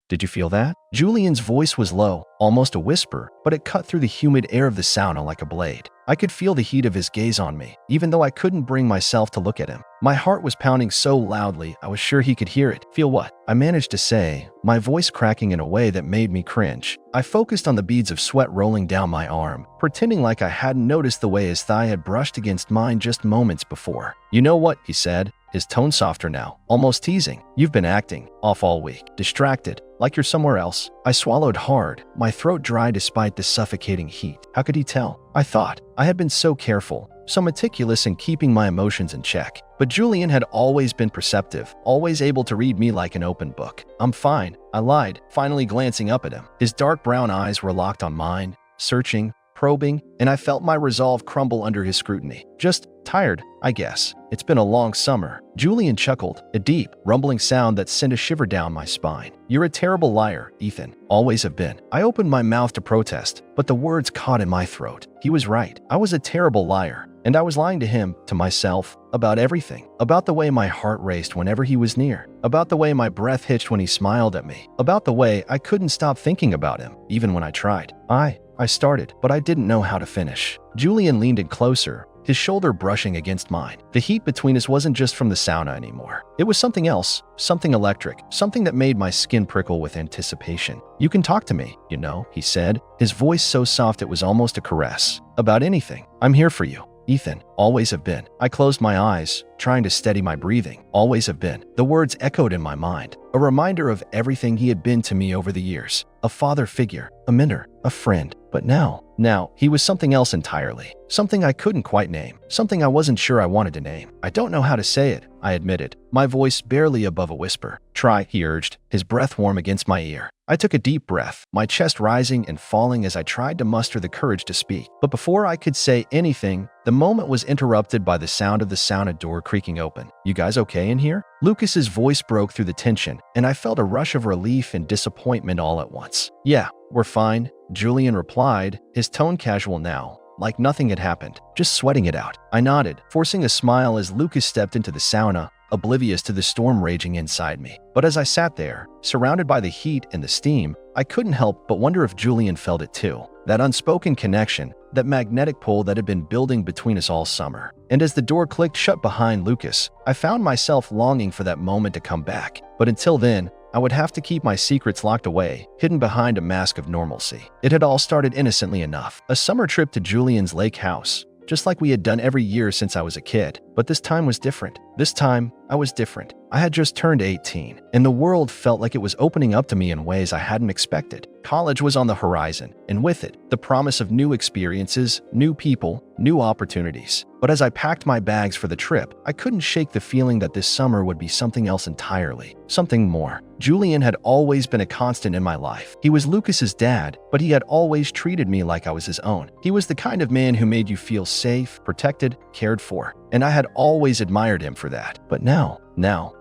Did you feel that? Julian's voice was low, almost a whisper, but it cut through the humid air of the sauna like a blade. I could feel the heat of his gaze on me, even though I couldn't bring myself to look at him. My heart was pounding so loudly, I was sure he could hear it. Feel what? I managed to say, my voice cracking in a way that made me cringe. I focused on the beads of sweat rolling down my arm, pretending like I hadn't noticed the way his thigh had brushed against mine just moments before. You know what? He said, his tone softer now, almost teasing. You've been acting off all week, distracted, like you're somewhere else. I swallowed hard, my throat dry despite the suffocating heat. How could he tell? I thought. I had been so careful, so meticulous in keeping my emotions in check. But Julian had always been perceptive, always able to read me like an open book. I'm fine, I lied, finally glancing up at him. His dark brown eyes were locked on mine, searching, probing, and I felt my resolve crumble under his scrutiny. Just tired, I guess. It's been a long summer. Julian chuckled, a deep, rumbling sound that sent a shiver down my spine. You're a terrible liar, Ethan. Always have been. I opened my mouth to protest, but the words caught in my throat. He was right. I was a terrible liar. And I was lying to him, to myself, about everything. About the way my heart raced whenever he was near. About the way my breath hitched when he smiled at me. About the way I couldn't stop thinking about him, even when I tried. I started, but I didn't know how to finish. Julian leaned in closer, his shoulder brushing against mine. The heat between us wasn't just from the sauna anymore. It was something else, something electric, something that made my skin prickle with anticipation. You can talk to me, you know, he said, his voice so soft it was almost a caress. About anything. I'm here for you. Ethan, always have been. I closed my eyes, trying to steady my breathing. Always have been. The words echoed in my mind, a reminder of everything he had been to me over the years. A father figure, a mentor, a friend. But now, he was something else entirely. Something I couldn't quite name. Something I wasn't sure I wanted to name. I don't know how to say it, I admitted, my voice barely above a whisper. Try, he urged, his breath warm against my ear. I took a deep breath, my chest rising and falling as I tried to muster the courage to speak. But before I could say anything, the moment was interrupted by the sound of the sauna door creaking open. You guys okay in here? Lucas's voice broke through the tension, and I felt a rush of relief and disappointment all at once. Yeah, we're fine, Julian replied, his tone casual now, like nothing had happened, just sweating it out. I nodded, forcing a smile as Lucas stepped into the sauna, oblivious to the storm raging inside me. But as I sat there, surrounded by the heat and the steam, I couldn't help but wonder if Julian felt it too. That unspoken connection, that magnetic pull that had been building between us all summer. And as the door clicked shut behind Lucas, I found myself longing for that moment to come back. But until then, I would have to keep my secrets locked away, hidden behind a mask of normalcy. It had all started innocently enough. A summer trip to Julian's lake house, just like we had done every year since I was a kid. But this time was different. This time, I was different. I had just turned 18, and the world felt like it was opening up to me in ways I hadn't expected. College was on the horizon, and with it, the promise of new experiences, new people, new opportunities. But as I packed my bags for the trip, I couldn't shake the feeling that this summer would be something else entirely, something more. Julian had always been a constant in my life. He was Lucas's dad, but he had always treated me like I was his own. He was the kind of man who made you feel safe, protected, cared for, and I had always admired him for that. But now,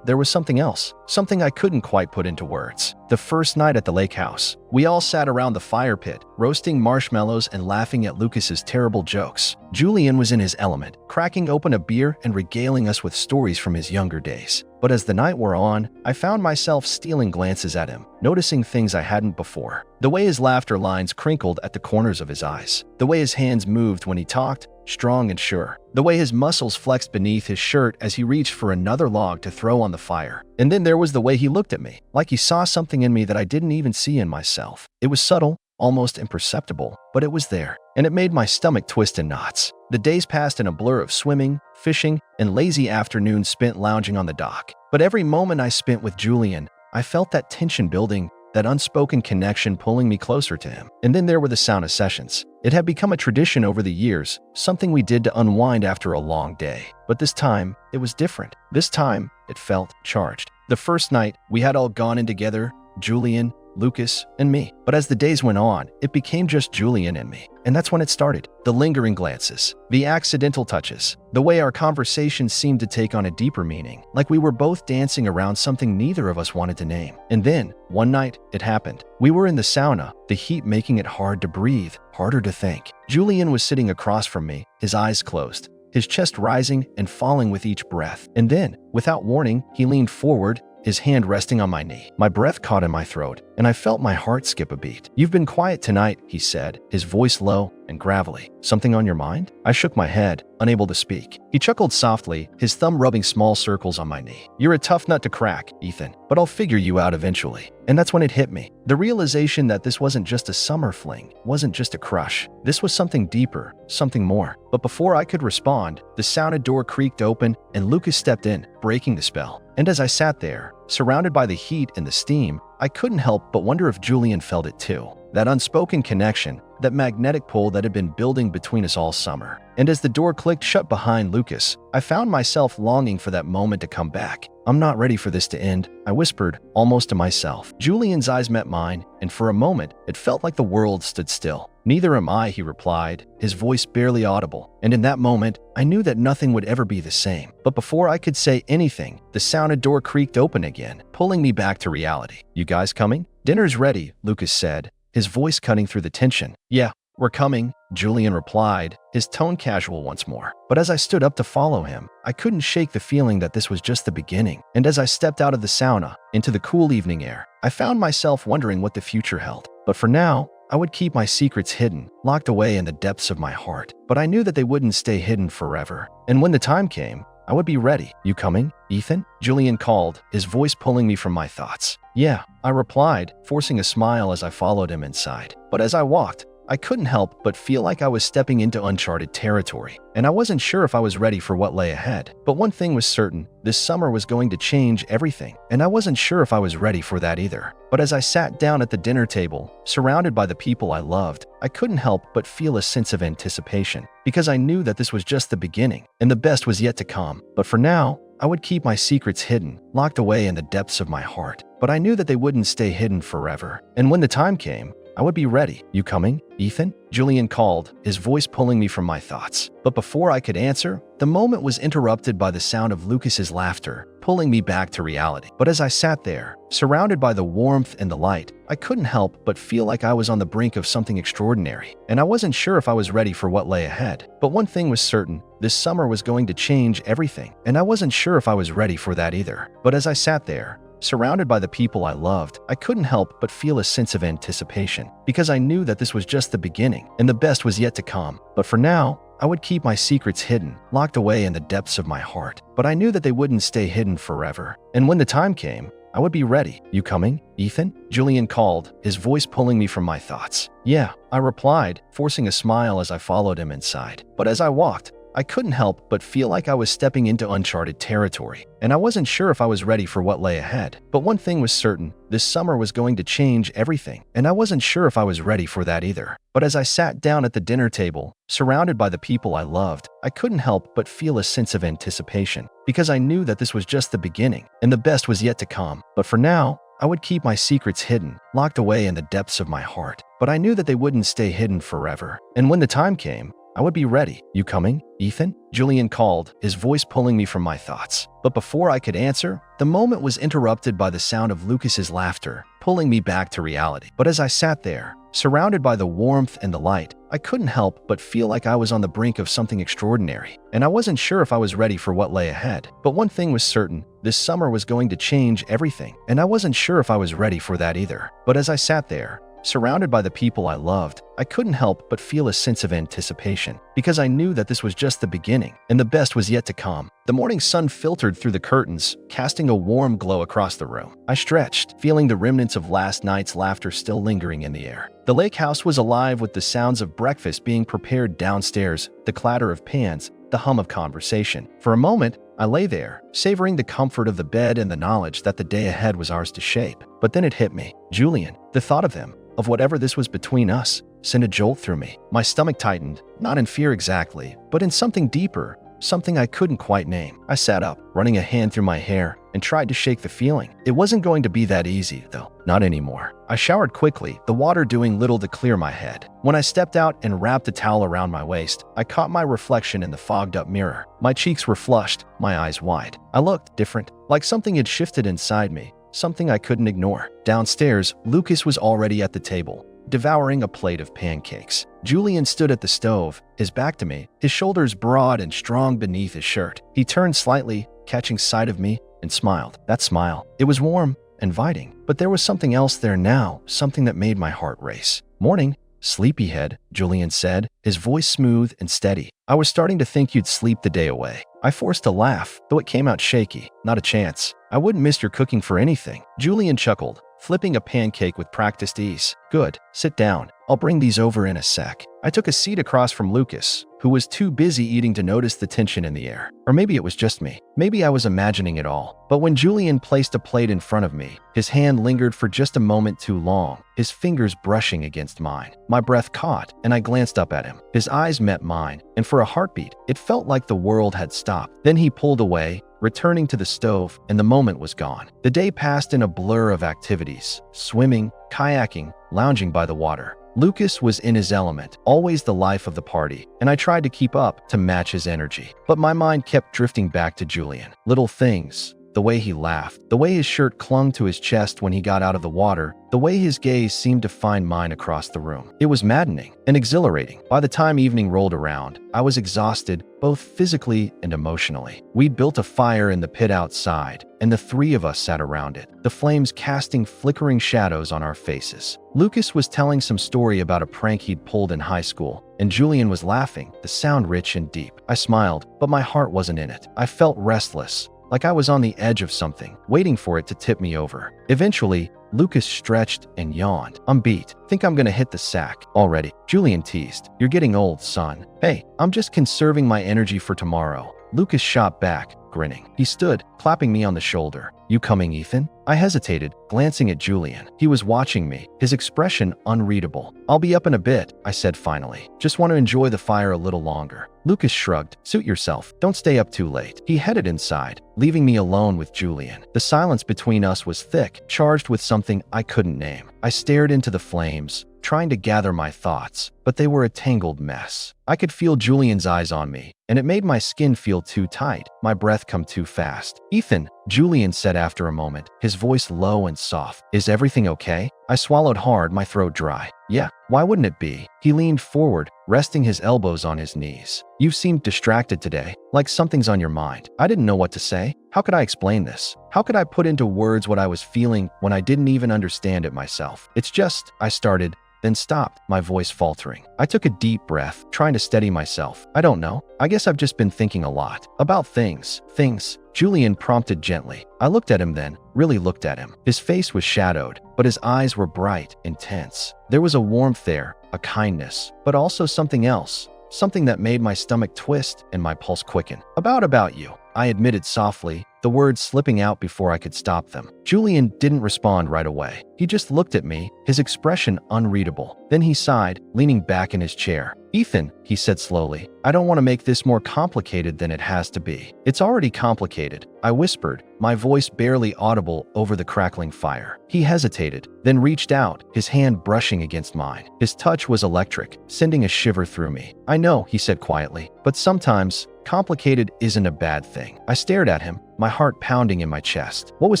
there was something else, something I couldn't quite put into words. The first night at the lake house, we all sat around the fire pit, roasting marshmallows and laughing at Lucas's terrible jokes. Julian was in his element, cracking open a beer and regaling us with stories from his younger days. But as the night wore on, I found myself stealing glances at him, noticing things I hadn't before. The way his laughter lines crinkled at the corners of his eyes. The way his hands moved when he talked, strong and sure. The way his muscles flexed beneath his shirt as he reached for another log to throw on the fire. And then there was the way he looked at me, like he saw something in me that I didn't even see in myself. It was subtle, almost imperceptible, but it was there, and it made my stomach twist in knots. The days passed in a blur of swimming, fishing, and lazy afternoons spent lounging on the dock. But every moment I spent with Julian, I felt that tension building, that unspoken connection pulling me closer to him. And then there were the sauna sessions. It had become a tradition over the years, something we did to unwind after a long day. But this time, it was different. This time, it felt charged. The first night, we had all gone in together, Julian, Lucas, and me. But as the days went on, it became just Julian and me. And that's when it started. The lingering glances, the accidental touches, the way our conversations seemed to take on a deeper meaning, like we were both dancing around something neither of us wanted to name. And then, one night, it happened. We were in the sauna, the heat making it hard to breathe, harder to think. Julian was sitting across from me, his eyes closed, his chest rising and falling with each breath. And then, without warning, he leaned forward, his hand resting on my knee. My breath caught in my throat, and I felt my heart skip a beat. "You've been quiet tonight," he said, his voice low and gravelly. "Something on your mind?" I shook my head, unable to speak. He chuckled softly, his thumb rubbing small circles on my knee. "You're a tough nut to crack, Ethan, but I'll figure you out eventually." And that's when it hit me. The realization that this wasn't just a summer fling, wasn't just a crush. This was something deeper, something more. But before I could respond, the sounded door creaked open and Lucas stepped in, breaking the spell. And as I sat there, surrounded by the heat and the steam, I couldn't help but wonder if Julian felt it too. That unspoken connection, that magnetic pull that had been building between us all summer. And as the door clicked shut behind Lucas, I found myself longing for that moment to come back. "I'm not ready for this to end," I whispered, almost to myself. Julian's eyes met mine, and for a moment, it felt like the world stood still. "Neither am I," he replied, his voice barely audible. And in that moment, I knew that nothing would ever be the same. But before I could say anything, the sounded door creaked open again, pulling me back to reality. "You guys coming?" "Dinner's ready," Lucas said, his voice cutting through the tension. "Yeah, we're coming," Julian replied, his tone casual once more. But as I stood up to follow him, I couldn't shake the feeling that this was just the beginning. And as I stepped out of the sauna, into the cool evening air, I found myself wondering what the future held. But for now, I would keep my secrets hidden, locked away in the depths of my heart. But I knew that they wouldn't stay hidden forever. And when the time came, I would be ready. "You coming, Ethan?" Julian called, his voice pulling me from my thoughts. "Yeah," I replied, forcing a smile as I followed him inside. But as I walked, I couldn't help but feel like I was stepping into uncharted territory, and I wasn't sure if I was ready for what lay ahead. But one thing was certain, this summer was going to change everything, and I wasn't sure if I was ready for that either. But as I sat down at the dinner table, surrounded by the people I loved, I couldn't help but feel a sense of anticipation, because I knew that this was just the beginning, and the best was yet to come. But for now, I would keep my secrets hidden, locked away in the depths of my heart. But I knew that they wouldn't stay hidden forever. And when the time came, I would be ready. "You coming, Ethan?" Julian called, his voice pulling me from my thoughts. But before I could answer, the moment was interrupted by the sound of Lucas's laughter, pulling me back to reality. But as I sat there, surrounded by the warmth and the light, I couldn't help but feel like I was on the brink of something extraordinary. And I wasn't sure if I was ready for what lay ahead. But one thing was certain, this summer was going to change everything. And I wasn't sure if I was ready for that either. But as I sat there, surrounded by the people I loved, I couldn't help but feel a sense of anticipation, because I knew that this was just the beginning, and the best was yet to come. But for now, I would keep my secrets hidden, locked away in the depths of my heart. But I knew that they wouldn't stay hidden forever. And when the time came, I would be ready. "You coming, Ethan?" Julian called, his voice pulling me from my thoughts. "Yeah," I replied, forcing a smile as I followed him inside. But as I walked, I couldn't help but feel like I was stepping into uncharted territory, and I wasn't sure if I was ready for what lay ahead. But one thing was certain, this summer was going to change everything, and I wasn't sure if I was ready for that either. But as I sat down at the dinner table, surrounded by the people I loved, I couldn't help but feel a sense of anticipation, because I knew that this was just the beginning, and the best was yet to come. But for now, I would keep my secrets hidden, locked away in the depths of my heart. But I knew that they wouldn't stay hidden forever. And when the time came, I would be ready. "You coming, Ethan?" Julian called, his voice pulling me from my thoughts. But before I could answer, the moment was interrupted by the sound of Lucas's laughter, pulling me back to reality. But as I sat there, surrounded by the warmth and the light, I couldn't help but feel like I was on the brink of something extraordinary. And I wasn't sure if I was ready for what lay ahead. But one thing was certain, this summer was going to change everything, and I wasn't sure if I was ready for that either. But as I sat there, surrounded by the people I loved, I couldn't help but feel a sense of anticipation, because I knew that this was just the beginning, and the best was yet to come. The morning sun filtered through the curtains, casting a warm glow across the room. I stretched, feeling the remnants of last night's laughter still lingering in the air. The lake house was alive with the sounds of breakfast being prepared downstairs, the clatter of pans, the hum of conversation. For a moment, I lay there, savoring the comfort of the bed and the knowledge that the day ahead was ours to shape. But then it hit me. Julian, the thought of him, of whatever this was between us, sent a jolt through me. My stomach tightened, not in fear exactly, but in something deeper, something I couldn't quite name. I sat up, running a hand through my hair, and tried to shake the feeling. It wasn't going to be that easy, though. Not anymore. I showered quickly, the water doing little to clear my head. When I stepped out and wrapped a towel around my waist, I caught my reflection in the fogged-up mirror. My cheeks were flushed, my eyes wide. I looked different, like something had shifted inside me, something I couldn't ignore. Downstairs, Lucas was already at the table, devouring a plate of pancakes. Julian stood at the stove, his back to me, his shoulders broad and strong beneath his shirt. He turned slightly, catching sight of me, and smiled. That smile, it was warm, inviting, but there was something else there now, something that made my heart race. "Morning, sleepyhead," Julian said, his voice smooth and steady. "I was starting to think you'd sleep the day away." I forced a laugh, though it came out shaky. "Not a chance. I wouldn't miss your cooking for anything." Julian chuckled, flipping a pancake with practiced ease. "Good. Sit down. I'll bring these over in a sec." I took a seat across from Lucas, who was too busy eating to notice the tension in the air. Or maybe it was just me. Maybe I was imagining it all. But when Julian placed a plate in front of me, his hand lingered for just a moment too long, his fingers brushing against mine. My breath caught, and I glanced up at him. His eyes met mine, and for a heartbeat, it felt like the world had stopped. Then he pulled away, returning to the stove, and the moment was gone. The day passed in a blur of activities: swimming, kayaking, lounging by the water. Lucas was in his element, always the life of the party, and I tried to keep up to match his energy. But my mind kept drifting back to Julian. Little things. The way he laughed, the way his shirt clung to his chest when he got out of the water, the way his gaze seemed to find mine across the room. It was maddening and exhilarating. By the time evening rolled around, I was exhausted, both physically and emotionally. We'd built a fire in the pit outside, and the three of us sat around it, the flames casting flickering shadows on our faces. Lucas was telling some story about a prank he'd pulled in high school, and Julian was laughing, the sound rich and deep. I smiled, but my heart wasn't in it. I felt restless, like I was on the edge of something, waiting for it to tip me over. Eventually, Lucas stretched and yawned. "I'm beat. Think I'm gonna hit the sack already," Julian teased. "You're getting old, son." "Hey, I'm just conserving my energy for tomorrow," Lucas shot back, grinning. He stood, clapping me on the shoulder. "You coming, Ethan?" I hesitated, glancing at Julian. He was watching me, his expression unreadable. "I'll be up in a bit," I said finally. "Just want to enjoy the fire a little longer." Lucas shrugged. "Suit yourself. Don't stay up too late." He headed inside, leaving me alone with Julian. The silence between us was thick, charged with something I couldn't name. I stared into the flames, trying to gather my thoughts, but they were a tangled mess. I could feel Julian's eyes on me, and it made my skin feel too tight, my breath come too fast. "Ethan," Julian said after a moment, his voice low and soft. "Is everything okay?" I swallowed hard, my throat dry. "Yeah, why wouldn't it be?" He leaned forward, resting his elbows on his knees. "You seemed distracted today, like something's on your mind." I didn't know what to say. How could I explain this? How could I put into words what I was feeling when I didn't even understand it myself? "It's just," I started, then stopped, my voice faltering. I took a deep breath, trying to steady myself. "I don't know. I guess I've just been thinking a lot. About things." "Things?" Julian prompted gently. I looked at him then, really looked at him. His face was shadowed, but his eyes were bright, intense. There was a warmth there, a kindness, but also something else. Something that made my stomach twist and my pulse quicken. About you," I admitted softly, the words slipping out before I could stop them. Julian didn't respond right away. He just looked at me, his expression unreadable. Then he sighed, leaning back in his chair. "Ethan," he said slowly, "I don't want to make this more complicated than it has to be." "It's already complicated," I whispered, my voice barely audible over the crackling fire. He hesitated, then reached out, his hand brushing against mine. His touch was electric, sending a shiver through me. "I know," he said quietly, "but sometimes complicated isn't a bad thing." I stared at him, my heart pounding in my chest. What was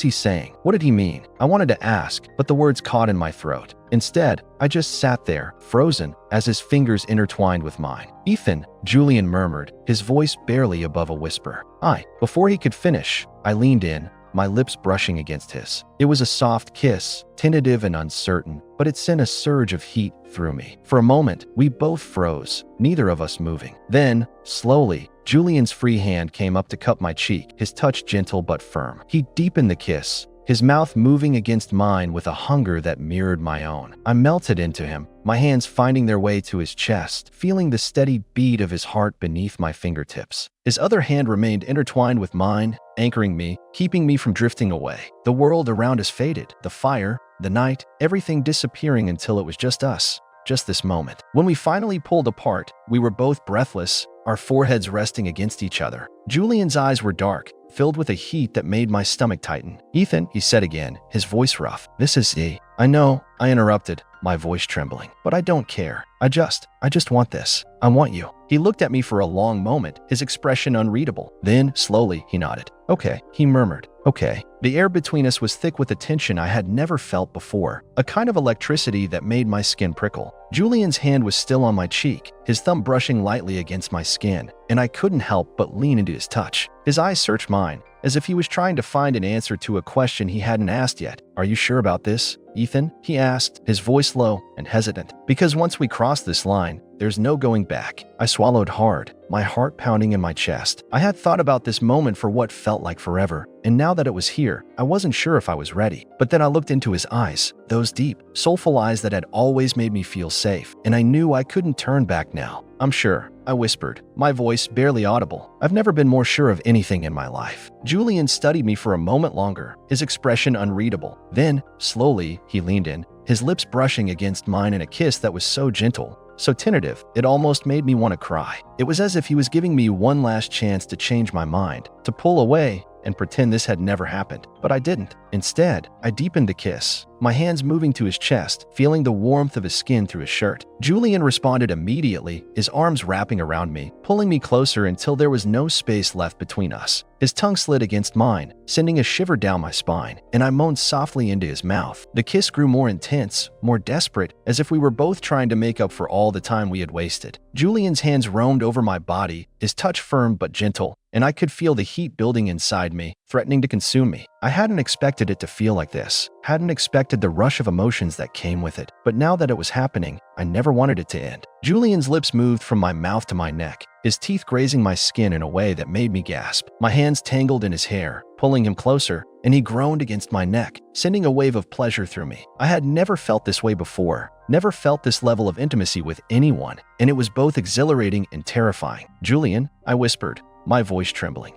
he saying? What did he mean? I wanted to ask, but the words caught in my throat. Instead, I just sat there, frozen, as his fingers intertwined with mine. "Ethan," Julian murmured, his voice barely above a whisper. Before he could finish, I leaned in, my lips brushing against his. It was a soft kiss, tentative and uncertain, but it sent a surge of heat through me. For a moment, we both froze, neither of us moving. Then, slowly, Julian's free hand came up to cup my cheek, his touch gentle but firm. He deepened the kiss, his mouth moving against mine with a hunger that mirrored my own. I melted into him, my hands finding their way to his chest, feeling the steady beat of his heart beneath my fingertips. His other hand remained intertwined with mine, anchoring me, keeping me from drifting away. The world around us faded, the fire, the night, everything disappearing until it was just us, just this moment. When we finally pulled apart, we were both breathless, our foreheads resting against each other. Julian's eyes were dark, filled with a heat that made my stomach tighten. "Ethan," he said again, his voice rough. "This is E." "I know," I interrupted, my voice trembling. "But I don't care. I just want this. I want you." He looked at me for a long moment, his expression unreadable. Then, slowly, he nodded. "Okay," he murmured. "Okay." The air between us was thick with a tension I had never felt before, a kind of electricity that made my skin prickle. Julian's hand was still on my cheek, his thumb brushing lightly against my skin, and I couldn't help but lean into his touch. His eyes searched mine, as if he was trying to find an answer to a question he hadn't asked yet. "Are you sure about this, Ethan?" he asked, his voice low and hesitant. "Because once we cross this line, there's no going back." I swallowed hard, my heart pounding in my chest. I had thought about this moment for what felt like forever, and now that it was here, I wasn't sure if I was ready. But then I looked into his eyes, those deep, soulful eyes that had always made me feel safe, and I knew I couldn't turn back now. "I'm sure," I whispered, my voice barely audible. I've never been more sure of anything in my life. Julian studied me for a moment longer, his expression unreadable. Then, slowly, he leaned in, his lips brushing against mine in a kiss that was so gentle, so tentative, it almost made me want to cry. It was as if he was giving me one last chance to change my mind, to pull away and pretend this had never happened. But I didn't. Instead, I deepened the kiss, my hands moving to his chest, feeling the warmth of his skin through his shirt. Julian responded immediately, his arms wrapping around me, pulling me closer until there was no space left between us. His tongue slid against mine, sending a shiver down my spine, and I moaned softly into his mouth. The kiss grew more intense, more desperate, as if we were both trying to make up for all the time we had wasted. Julian's hands roamed over my body, his touch firm but gentle, and I could feel the heat building inside me, threatening to consume me. I hadn't expected it to feel like this, hadn't expected the rush of emotions that came with it, but now that it was happening, I never wanted it to end. Julian's lips moved from my mouth to my neck, his teeth grazing my skin in a way that made me gasp. My hands tangled in his hair, pulling him closer, and he groaned against my neck, sending a wave of pleasure through me. I had never felt this way before, never felt this level of intimacy with anyone, and it was both exhilarating and terrifying. "Julian," I whispered, my voice trembling.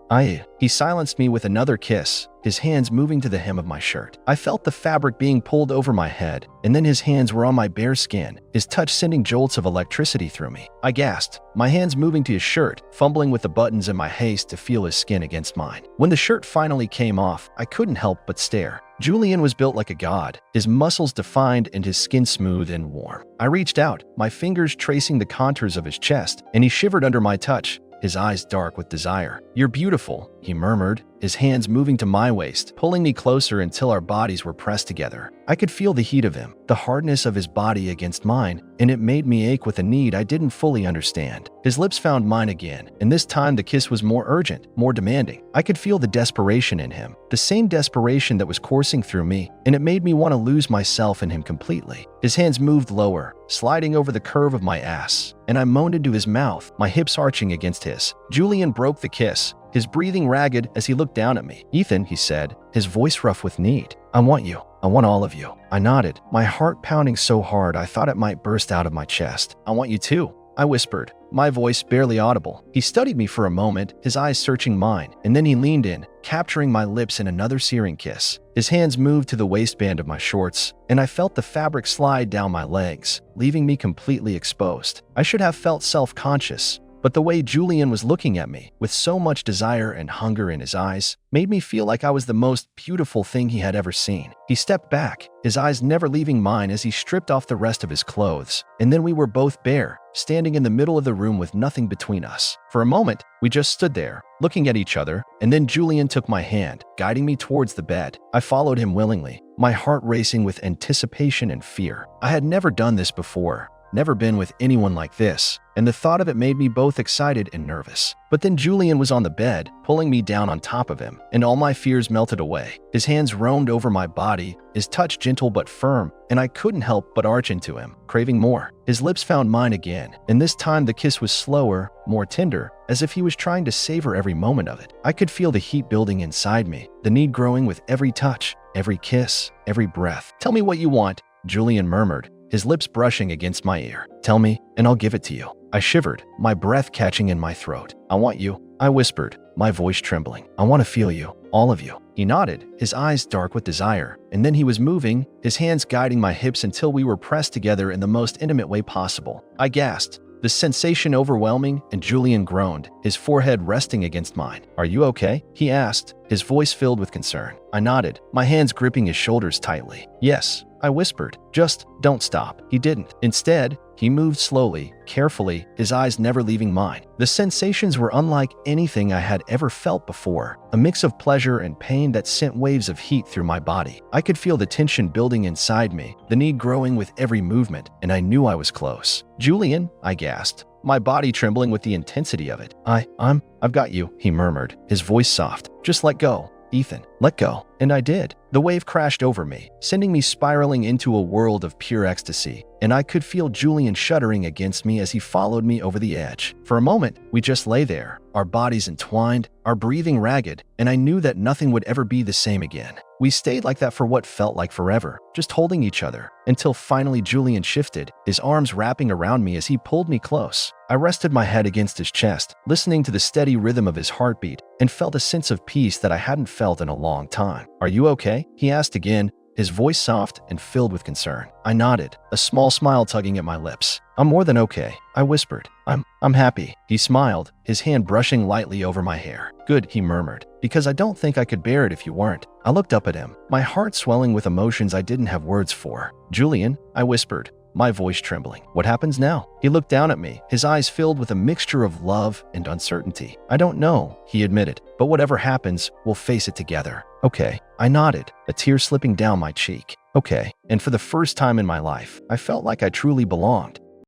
He silenced me with another kiss, his hands moving to the hem of my shirt. I felt the fabric being pulled over my head, and then his hands were on my bare skin, his touch sending jolts of electricity through me. I gasped, my hands moving to his shirt, fumbling with the buttons in my haste to feel his skin against mine. When the shirt finally came off, I couldn't help but stare. Julian was built like a god, his muscles defined and his skin smooth and warm. I reached out, my fingers tracing the contours of his chest, and he shivered under my touch, his eyes dark with desire. "You're beautiful," he murmured, his hands moving to my waist, pulling me closer until our bodies were pressed together. I could feel the heat of him, the hardness of his body against mine, and it made me ache with a need I didn't fully understand. His lips found mine again, and this time the kiss was more urgent, more demanding. I could feel the desperation in him, the same desperation that was coursing through me, and it made me want to lose myself in him completely. His hands moved lower, sliding over the curve of my ass, and I moaned into his mouth, my hips arching against his. Julian broke the kiss, his breathing ragged as he looked down at me. "Ethan," he said, his voice rough with need, "I want you. I want all of you." I nodded, my heart pounding so hard I thought it might burst out of my chest. "I want you too," I whispered, my voice barely audible. He studied me for a moment, his eyes searching mine, and then he leaned in, capturing my lips in another searing kiss. His hands moved to the waistband of my shorts, and I felt the fabric slide down my legs, leaving me completely exposed. I should have felt self-conscious, but the way Julian was looking at me, with so much desire and hunger in his eyes, made me feel like I was the most beautiful thing he had ever seen. He stepped back, his eyes never leaving mine as he stripped off the rest of his clothes, and then we were both bare, standing in the middle of the room with nothing between us. For a moment, we just stood there, looking at each other, and then Julian took my hand, guiding me towards the bed. I followed him willingly, my heart racing with anticipation and fear. I had never done this before, never been with anyone like this, and the thought of it made me both excited and nervous. But then Julian was on the bed, pulling me down on top of him, and all my fears melted away. His hands roamed over my body, his touch gentle but firm, and I couldn't help but arch into him, craving more. His lips found mine again, and this time the kiss was slower, more tender, as if he was trying to savor every moment of it. I could feel the heat building inside me, the need growing with every touch, every kiss, every breath. "Tell me what you want," Julian murmured, his lips brushing against my ear. "Tell me, and I'll give it to you." I shivered, my breath catching in my throat. "I want you," I whispered, my voice trembling. "I want to feel you, all of you." He nodded, his eyes dark with desire, and then he was moving, his hands guiding my hips until we were pressed together in the most intimate way possible. I gasped, the sensation overwhelming, and Julian groaned, his forehead resting against mine. "Are you okay?" he asked, his voice filled with concern. I nodded, my hands gripping his shoulders tightly. "Yes," I whispered, "just don't stop." He didn't. Instead, he moved slowly, carefully, his eyes never leaving mine. The sensations were unlike anything I had ever felt before, a mix of pleasure and pain that sent waves of heat through my body. I could feel the tension building inside me, the need growing with every movement, and I knew I was close. "Julian," I gasped, my body trembling with the intensity of it. I've got you, he murmured, his voice soft. Just let go, Ethan, let go. And I did. The wave crashed over me, sending me spiraling into a world of pure ecstasy, and I could feel Julian shuddering against me as he followed me over the edge. For a moment, we just lay there, our bodies entwined, our breathing ragged, and I knew that nothing would ever be the same again. We stayed like that for what felt like forever, just holding each other, until finally Julian shifted, his arms wrapping around me as he pulled me close. I rested my head against his chest, listening to the steady rhythm of his heartbeat, and felt a sense of peace that I hadn't felt in a long time. Are you okay? He asked again, his voice soft and filled with concern. I nodded, a small smile tugging at my lips. I'm more than okay, I whispered. I'm happy. He smiled, his hand brushing lightly over my hair. Good, he murmured, because I don't think I could bear it if you weren't. I looked up at him, my heart swelling with emotions I didn't have words for. Julian, I whispered, my voice trembling. What happens now? He looked down at me, his eyes filled with a mixture of love and uncertainty. I don't know, he admitted, but whatever happens, we'll face it together. Okay. I nodded, a tear slipping down my cheek. Okay. And for the first time in my life, I felt like I truly belonged.